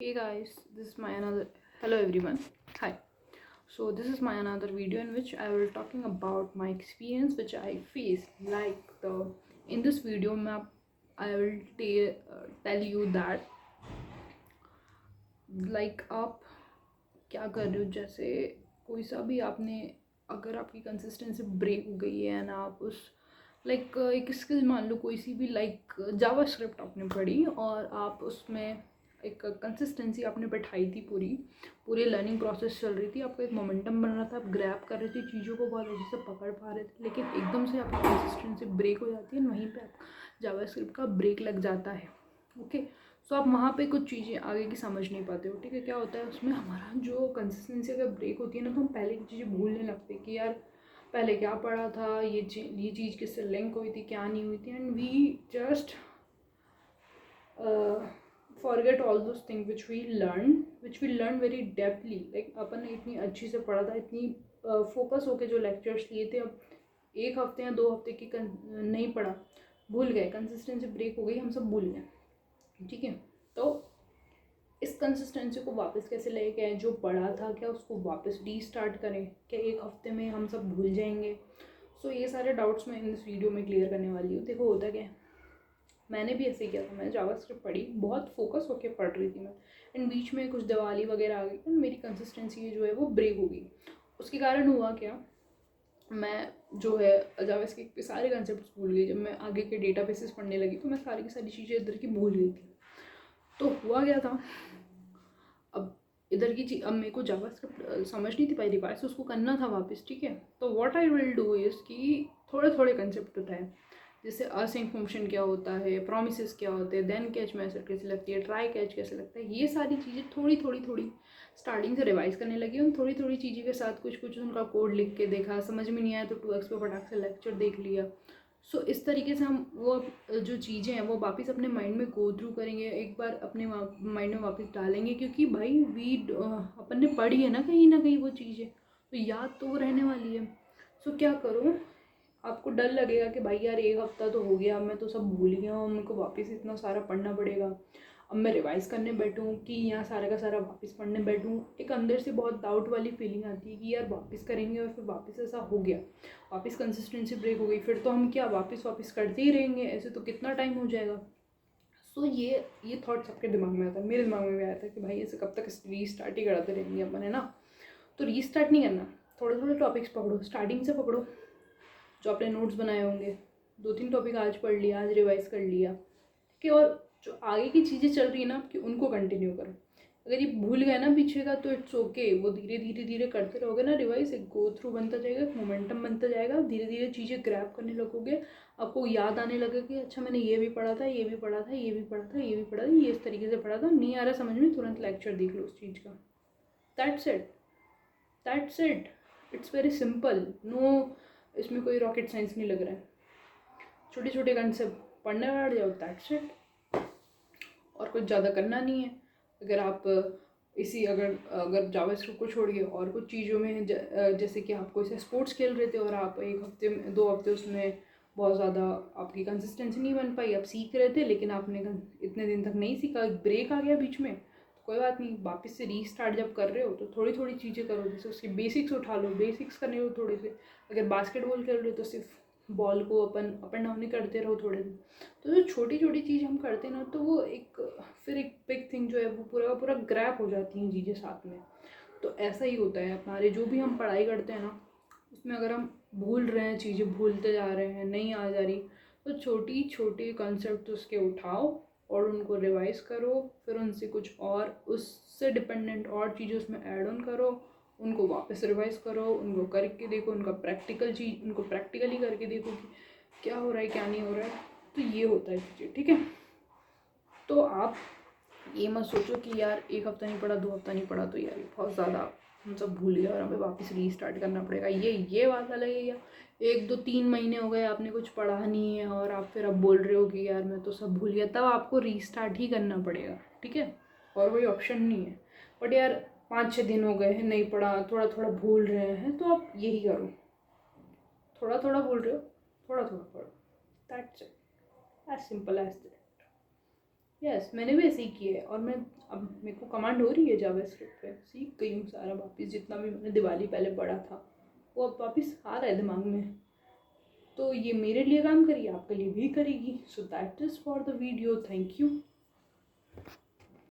Hey guys, this is my another hello everyone. Hi. So this is my another video in which I will talking about my experience which I faced. In this video I will tell you that आप क्या कर रहे हो, जैसे कोई सा भी आपने अगर आपकी कंसिस्टेंसी ब्रेक हो गई है ना, आप उस एक स्किल मान लो कोई सी भी जावा स्क्रिप्ट आपने पढ़ी और आप उसमें एक कंसिस्टेंसी आपने बैठाई थी, पूरी लर्निंग प्रोसेस चल रही थी, आपका एक मोमेंटम बन रहा था, आप ग्रैब कर रहे थे चीज़ों को, बहुत अच्छे से पकड़ पा रहे थे, लेकिन एकदम से आपकी कंसिस्टेंसी ब्रेक हो जाती है, वहीं पे आप जावा स्क्रिप्ट का ब्रेक लग जाता है। ओके, सो आप वहाँ पे कुछ चीज़ें आगे की समझ नहीं पाते हो। ठीक है, क्या होता है उसमें, हमारा जो कंसिस्टेंसी अगर ब्रेक होती है ना, तो हम पहले की चीज़ें भूलने लगते हैं कि यार पहले क्या पढ़ा था, ये चीज़ किससे लिंक हुई थी, क्या नहीं हुई थी, and we just forget all those thing which we learn very depthly. अपन ने इतनी अच्छी से पढ़ा था, इतनी फोकस होके जो लेक्चर्स लिए थे, अब एक हफ्ते या 2 हफ्ते की नहीं पढ़ा, भूल गए, कंसिस्टेंसी ब्रेक हो गई, हम सब भूल गए। ठीक है, तो इस कंसिस्टेंसी को वापस कैसे लेके आए, जो पढ़ा था क्या उसको वापस रीस्टार्ट करें, क्या एक हफ्ते में हम सब भूल जाएंगे? सो ये सारे डाउट्स मैं इन इस वीडियो में क्लियर करने वाली हूँ। देखो होता क्या है, मैंने भी ऐसे ही किया था, मैंने जावास्क्रिप्ट पढ़ी, बहुत फोकस होकर पढ़ रही थी मैं, एंड बीच में कुछ दिवाली वगैरह आ गई एंड मेरी कंसिस्टेंसी जो है वो ब्रेक हो गई। उसके कारण हुआ क्या, मैं जो है जावास्क्रिप्ट के सारे कंसेप्ट भूल गई। जब मैं आगे के डेटाबेसेस पढ़ने लगी तो मैं सारी की सारी चीज़ें इधर की भूल गई थी। तो हुआ क्या था, अब इधर की चीज, अब मेरे को जावास्क्रिप्ट समझ नहीं थी पाई, रिवाइज उसको करना था वापस। ठीक है, तो what I will do is कि थोड़े थोड़े कंसेप्ट उठाए, जैसे असिंक फंक्शन क्या होता है, प्रोमिसेस क्या होते हैं, देन कैच मेथड कैसे लगती है, ट्राई कैच कैसे लगता है, ये सारी चीज़ें थोड़ी स्टार्टिंग से रिवाइज करने लगी। उन थोड़ी चीज़ें के साथ कुछ उनका कोड लिख के देखा, समझ में नहीं आया तो 2x पे फटाक से लेक्चर देख लिया। सो इस तरीके से हम वो जो चीज़ें हैं वो वापस अपने माइंड में गो थ्रू करेंगे, एक बार अपने माइंड में वापस डालेंगे, क्योंकि भाई अपन ने पढ़ी है ना कहीं वो चीज़ें, तो याद तो वो रहने वाली है। सो क्या करो, आपको डर लगेगा कि भाई यार एक हफ्ता तो हो गया, मैं तो सब भूल गया हूँ, मेरे को वापस इतना सारा पढ़ना पड़ेगा, अब मैं रिवाइज करने बैठूँ कि यहाँ सारा का सारा वापस पढ़ने बैठूँ। एक अंदर से बहुत डाउट वाली फीलिंग आती है कि यार वापस करेंगे और फिर वापस ऐसा हो गया, वापस कंसिस्टेंसी ब्रेक हो गई, फिर तो हम क्या वापस करते ही रहेंगे, ऐसे तो कितना टाइम हो जाएगा। सो ये थॉट सबके दिमाग में आता है, मेरे दिमाग में भी आया था कि भाई ऐसे कब तक रीस्टार्ट ही कराते रहेंगे अपन, है ना? तो रीस्टार्ट नहीं करना, थोड़े थोड़े टॉपिक्स पकड़ो, स्टार्टिंग से पकड़ो, जो आपने नोट्स बनाए होंगे, 2-3 टॉपिक आज पढ़ लिया, आज रिवाइज कर लिया, ठीक है, और जो आगे की चीज़ें चल रही है ना आपकी, उनको कंटिन्यू करो। अगर ये भूल गए ना पीछे का तो इट्स ओके, वो धीरे करते रहोगे ना रिवाइज, एक गो थ्रू बनता जाएगा, एक मोमेंटम बनता जाएगा, धीरे धीरे चीज़ें ग्रैब करने लगोगे, आपको याद आने लगेगा कि अच्छा मैंने ये भी पढ़ा था, ये भी पढ़ा था, ये भी पढ़ा था, ये भी पढ़ा था, ये इस तरीके से पढ़ा था, नहीं आ रहा समझ में, तुरंत लेक्चर देख लो उस चीज़ का। That's it it's very simple. No, इसमें कोई रॉकेट साइंस नहीं लग रहा है, छोटे छोटे कंसेप्ट पढ़ने बैठ जाओ, दैट्स इट, और कुछ ज़्यादा करना नहीं है। अगर आप अगर अगर जावास्क्रिप्ट को छोड़ के और कुछ चीज़ों में जैसे कि आप कोई से स्पोर्ट्स खेल रहे थे और आप एक हफ्ते में 2 हफ्ते उसमें बहुत ज़्यादा आपकी कंसिस्टेंसी नहीं बन पाई, आप सीख रहे थे लेकिन आपने इतने दिन तक नहीं सीखा, एक ब्रेक आ गया बीच में, तो कोई बात नहीं, वापस से रीस्टार्ट जब कर रहे हो तो थोड़ी थोड़ी चीज़ें करो, जैसे उसके बेसिक्स उठा लो, बेसिक्स करने हो थोड़े से। अगर बास्केटबॉल खेल रहे हो तो सिर्फ बॉल को अपन अप एंड डाउन ही करते रहो थोड़े दिन। तो जो छोटी छोटी चीज़ हम करते हैं ना, तो वो फिर एक बिग थिंग जो है वो पूरा पूरा ग्रैप हो जाती हैं चीज़ें साथ में। तो ऐसा ही होता है हमारे जो भी हम पढ़ाई करते हैं ना, उसमें अगर हम भूल रहे हैं, चीज़ें भूलते जा रहे हैं, नहीं आ जा रही, तो छोटी छोटी कॉन्सेप्ट उसके उठाओ और उनको रिवाइज करो, फिर उनसे कुछ और उससे डिपेंडेंट और चीज़ें उसमें ऐड ऑन करो, उनको वापस रिवाइज करो, उनको करके देखो, उनको प्रैक्टिकली करके देखो कि क्या हो रहा है क्या नहीं हो रहा है। तो ये होता है चीज़ें, ठीक है। तो आप ये मत सोचो कि यार एक हफ्ता नहीं पढ़ा, 2 हफ्ता नहीं पढ़ा तो यार बहुत ज़्यादा हम सब भूल गए और हमें वापस रीस्टार्ट करना पड़ेगा, ये बात अलग है। या 1-2-3 महीने हो गए आपने कुछ पढ़ा नहीं है और आप फिर अब बोल रहे हो कि यार मैं तो सब भूल गया, तब आपको रीस्टार्ट ही करना पड़ेगा, ठीक है, और कोई ऑप्शन नहीं है। बट यार 5-6 दिन हो गए हैं नहीं पढ़ा, थोड़ा थोड़ा भूल रहे हैं, तो आप यही करो, थोड़ा थोड़ा भूल रहे हो, थोड़ा थोड़ा पढ़ो, that's it, as simple as that. Yes, मैंने भी ऐसे ही किया है, और मैं अब मेरे को कमांड हो रही है जावास्क्रिप्ट पे, सीख गई हूँ सारा वापस, जितना भी मैंने दिवाली पहले पढ़ा था वो अब वापस आ रहा है दिमाग में। तो ये मेरे लिए काम करिए, आपके लिए भी करेगी। So that is for the video, thank you.